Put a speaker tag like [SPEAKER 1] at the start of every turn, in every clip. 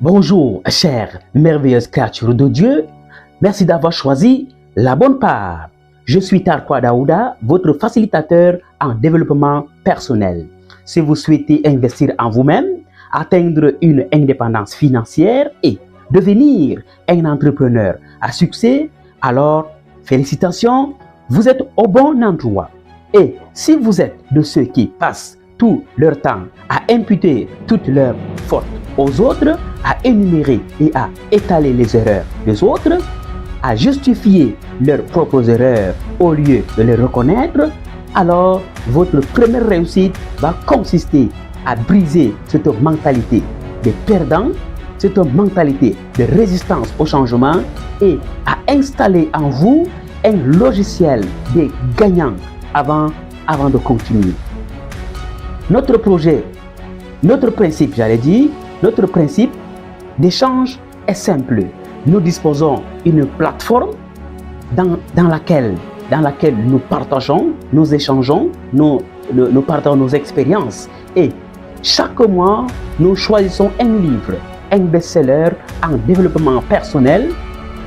[SPEAKER 1] Bonjour, chères merveilleuses créatures de Dieu. Merci d'avoir choisi la bonne part. Je suis Tarkwa Daouda, votre facilitateur en développement personnel. Si vous souhaitez investir en vous-même, atteindre une indépendance financière et devenir un entrepreneur à succès, alors félicitations, vous êtes au bon endroit. Et si vous êtes de ceux qui passent tout leur temps à imputer toutes leurs fautes aux autres, à énumérer et à étaler les erreurs des autres, à justifier leurs propres erreurs au lieu de les reconnaître, alors votre première réussite va consister à briser cette mentalité de perdant, cette mentalité de résistance au changement et à installer en vous un logiciel de gagnant avant de continuer. Notre projet, notre principe d'échange est simple. Nous disposons d'une plateforme dans laquelle nous partageons, nous échangeons, nous partageons nos expériences. Et chaque mois, nous choisissons un livre, un best-seller en développement personnel.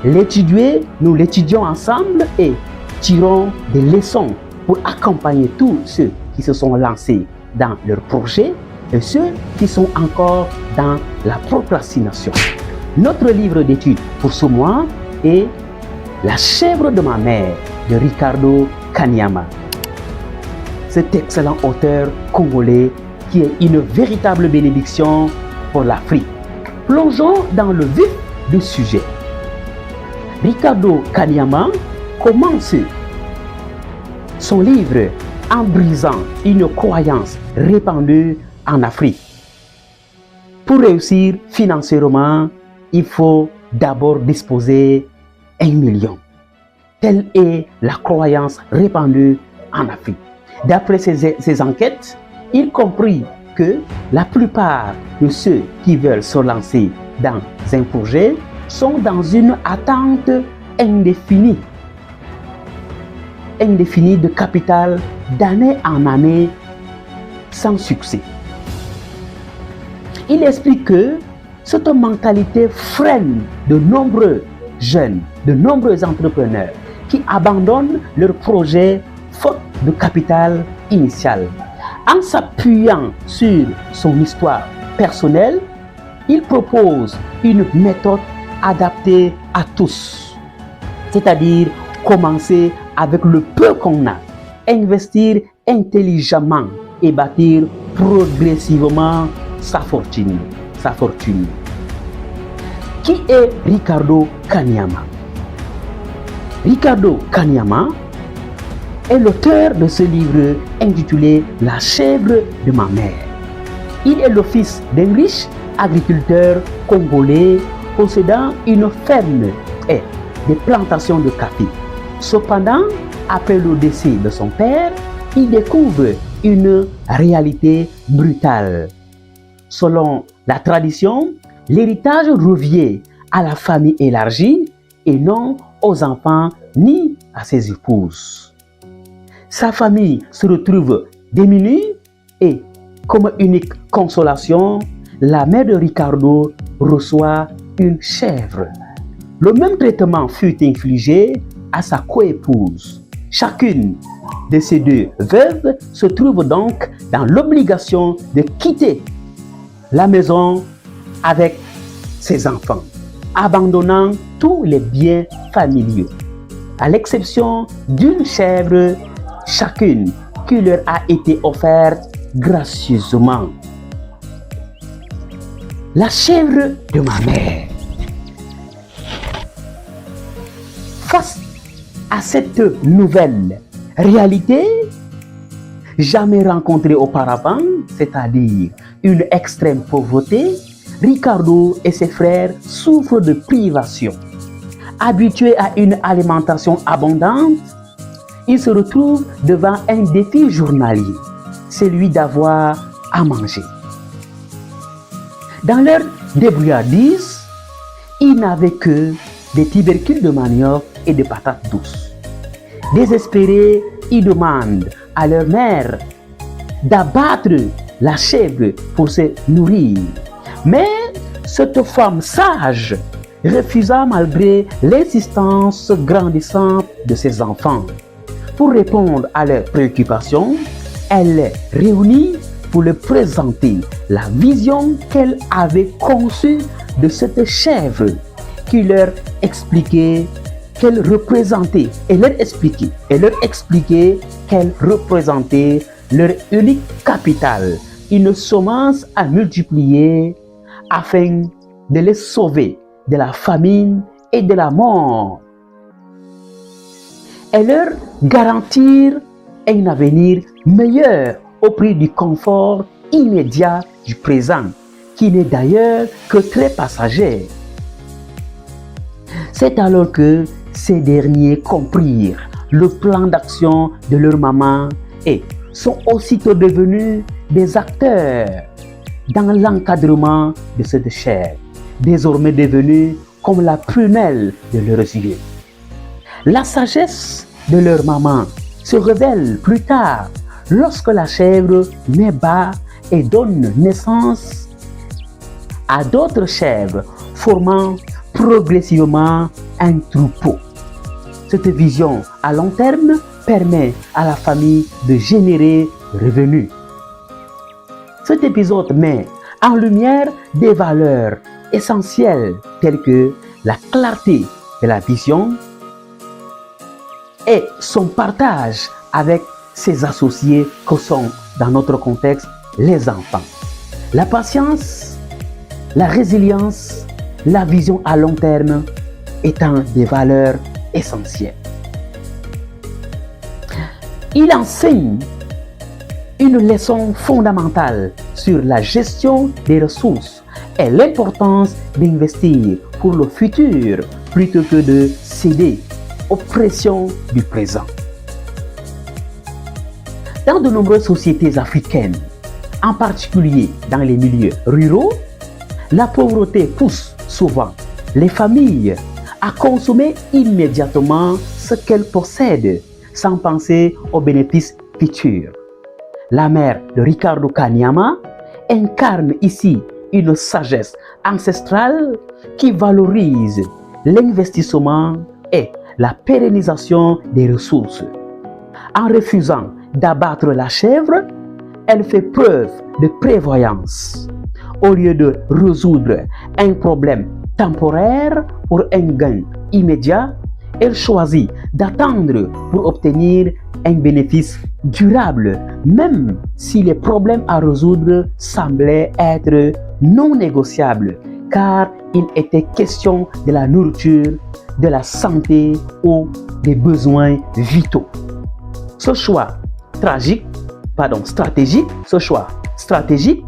[SPEAKER 1] Nous l'étudions ensemble et tirons des leçons pour accompagner tous ceux qui se sont lancés dans leur projet et ceux qui sont encore dans la procrastination. Notre livre d'études pour ce mois est La chèvre de ma mère de Ricardo Kanyama. Cet excellent auteur congolais qui est une véritable bénédiction pour l'Afrique. Plongeons dans le vif du sujet. Ricardo Kanyama commence son livre en brisant une croyance répandue en Afrique. Pour réussir financièrement, il faut d'abord disposer 1 million. Telle est la croyance répandue en Afrique. D'après ces enquêtes, il comprit que la plupart de ceux qui veulent se lancer dans un projet sont dans une attente indéfinie de capital d'année en année sans succès. Il explique que cette mentalité freine de nombreux jeunes, de nombreux entrepreneurs qui abandonnent leur projet faute de capital initial. En s'appuyant sur son histoire personnelle, il propose une méthode adaptée à tous, c'est-à-dire commencer avec le peu qu'on a, investir intelligemment et bâtir progressivement sa fortune. Qui est Ricardo Kanyama? Ricardo Kanyama est l'auteur de ce livre intitulé La chèvre de ma mère. Il est le fils d'un riche agriculteur congolais possédant une ferme et des plantations de café. Cependant, après le décès de son père, il découvre une réalité brutale. Selon la tradition, l'héritage revient à la famille élargie et non aux enfants ni à ses épouses. Sa famille se retrouve démunie et, comme unique consolation, la mère de Ricardo reçoit une chèvre. Le même traitement fut infligé à sa coépouse. Chacune de ces deux veuves se trouve donc dans l'obligation de quitter la maison avec ses enfants, abandonnant tous les biens familiaux, à l'exception d'une chèvre chacune qui leur a été offerte gracieusement. La chèvre de ma mère. Face à cette nouvelle réalité, jamais rencontrée auparavant, c'est-à-dire une extrême pauvreté, Ricardo et ses frères souffrent de privation. Habitués à une alimentation abondante, ils se retrouvent devant un défi journalier, celui d'avoir à manger. Dans leur débrouillardise, ils n'avaient que des tubercules de manioc et de patates douces. Désespérés, ils demandent à leur mère d'abattre la chèvre pour se nourrir. Mais cette femme sage refusa malgré l'insistance grandissante de ses enfants. Pour répondre à leurs préoccupations, elle les réunit pour leur présenter la vision qu'elle avait conçue de cette chèvre qui leur expliquait qu'elle représentait qu'elle représentait leur unique capital, une semence à multiplier afin de les sauver de la famine et de la mort et leur garantir un avenir meilleur au prix du confort immédiat du présent, qui n'est d'ailleurs que très passager. C'est alors que ces derniers comprirent le plan d'action de leur maman et sont aussitôt devenus des acteurs dans l'encadrement de cette chair, désormais devenue comme la prunelle de leurs yeux. La sagesse de leur maman se révèle plus tard lorsque la chèvre met bas et donne naissance à d'autres chèvres, formant progressivement un troupeau. Cette vision à long terme permet à la famille de générer revenus. Cet épisode met en lumière des valeurs essentielles telles que la clarté de la vision et son partage avec ses associés que sont, dans notre contexte, les enfants. La patience, la résilience, la vision à long terme étant des valeurs essentielles. Il enseigne une leçon fondamentale sur la gestion des ressources et l'importance d'investir pour le futur plutôt que de céder aux pressions du présent. Dans de nombreuses sociétés africaines, en particulier dans les milieux ruraux, la pauvreté pousse souvent les familles à consommer immédiatement ce qu'elles possèdent sans penser aux bénéfices futurs. La mère de Ricardo Kanyama incarne ici une sagesse ancestrale qui valorise l'investissement et la pérennisation des ressources. En refusant d'abattre la chèvre, elle fait preuve de prévoyance. Au lieu de résoudre un problème temporaire pour un gain immédiat, elle choisit d'attendre pour obtenir un bénéfice durable, même si les problèmes à résoudre semblaient être non négociables, car il était question de la nourriture, de la santé ou des besoins vitaux. Ce choix stratégique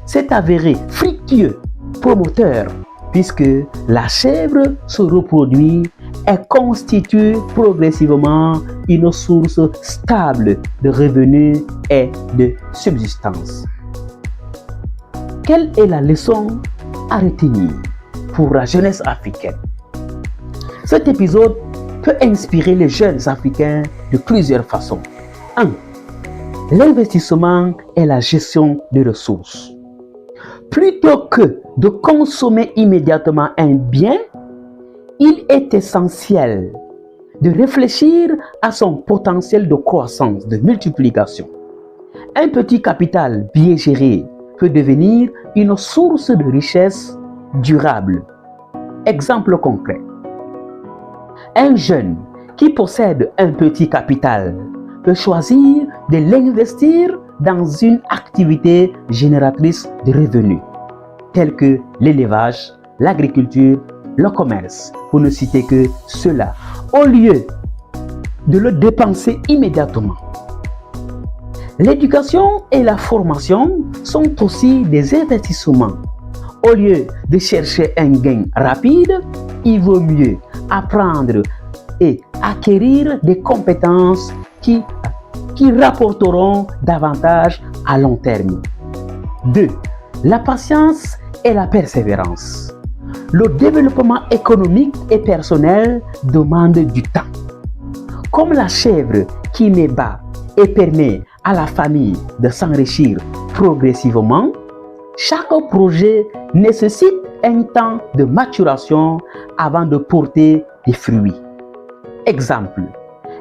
[SPEAKER 1] s'est avéré fructueux, promoteur, puisque la chèvre se reproduit et constitue progressivement une source stable de revenus et de subsistance. Quelle est la leçon à retenir pour la jeunesse africaine? Cet épisode peut inspirer les jeunes Africains de plusieurs façons. 1. L'investissement et la gestion des ressources. Plutôt que de consommer immédiatement un bien, il est essentiel de réfléchir à son potentiel de croissance, de multiplication. Un petit capital bien géré peut devenir une source de richesse durable. Exemple concret. Un jeune qui possède un petit capital peut choisir de l'investir dans une activité génératrice de revenus, telle que l'élevage, l'agriculture, le commerce, pour ne citer que cela, au lieu de le dépenser immédiatement. L'éducation et la formation sont aussi des investissements. Au lieu de chercher un gain rapide, il vaut mieux apprendre et acquérir des compétences qui rapporteront davantage à long terme. 2. La patience et la persévérance. Le développement économique et personnel demande du temps. Comme la chèvre qui met bas et permet à la famille de s'enrichir progressivement, chaque projet nécessite un temps de maturation avant de porter des fruits. Exemple,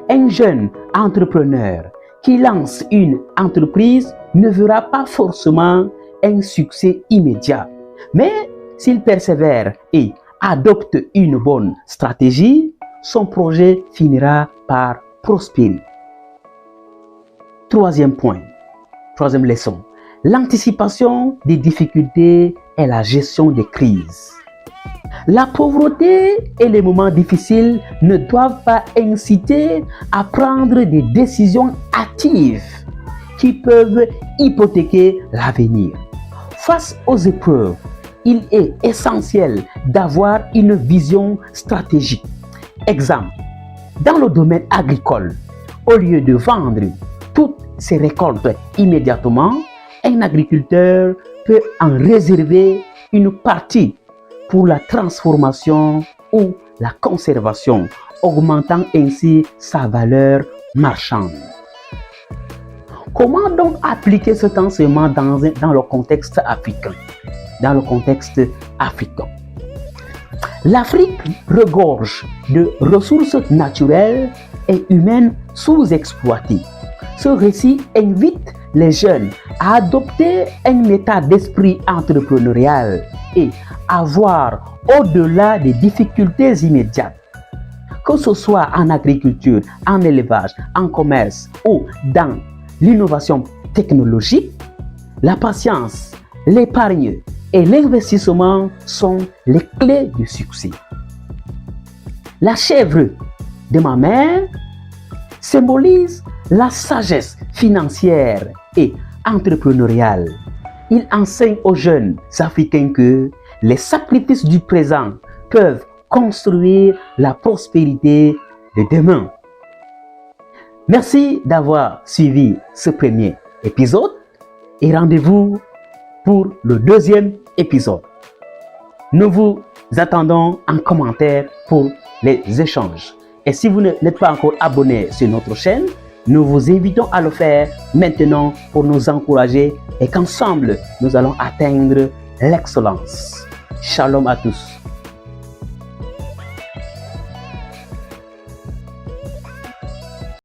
[SPEAKER 1] un jeune entrepreneur qui lance une entreprise ne verra pas forcément un succès immédiat. Mais s'il persévère et adopte une bonne stratégie, son projet finira par prospérer. Troisième point, troisième leçon, l'anticipation des difficultés et la gestion des crises. La pauvreté et les moments difficiles ne doivent pas inciter à prendre des décisions hâtives qui peuvent hypothéquer l'avenir. Face aux épreuves, il est essentiel d'avoir une vision stratégique. Exemple, dans le domaine agricole, au lieu de vendre toutes ses récoltes immédiatement, un agriculteur peut en réserver une partie pour la transformation ou la conservation, augmentant ainsi sa valeur marchande. Comment donc appliquer cet enseignement dans le contexte africain? L'Afrique regorge de ressources naturelles et humaines sous-exploitées. Ce récit invite les jeunes à adopter un état d'esprit entrepreneurial et à voir au-delà des difficultés immédiates. Que ce soit en agriculture, en élevage, en commerce ou dans l'innovation technologique, la patience, l'épargne et l'investissement sont les clés du succès. La chèvre de ma mère symbolise la sagesse financière et entrepreneuriale. Il enseigne aux jeunes Africains que les sacrifices du présent peuvent construire la prospérité de demain. Merci d'avoir suivi ce premier épisode et rendez-vous pour le deuxième épisode. Nous vous attendons en commentaire pour les échanges. Et si vous n'êtes pas encore abonné sur notre chaîne, nous vous invitons à le faire maintenant pour nous encourager et qu'ensemble, nous allons atteindre l'excellence. Shalom à tous.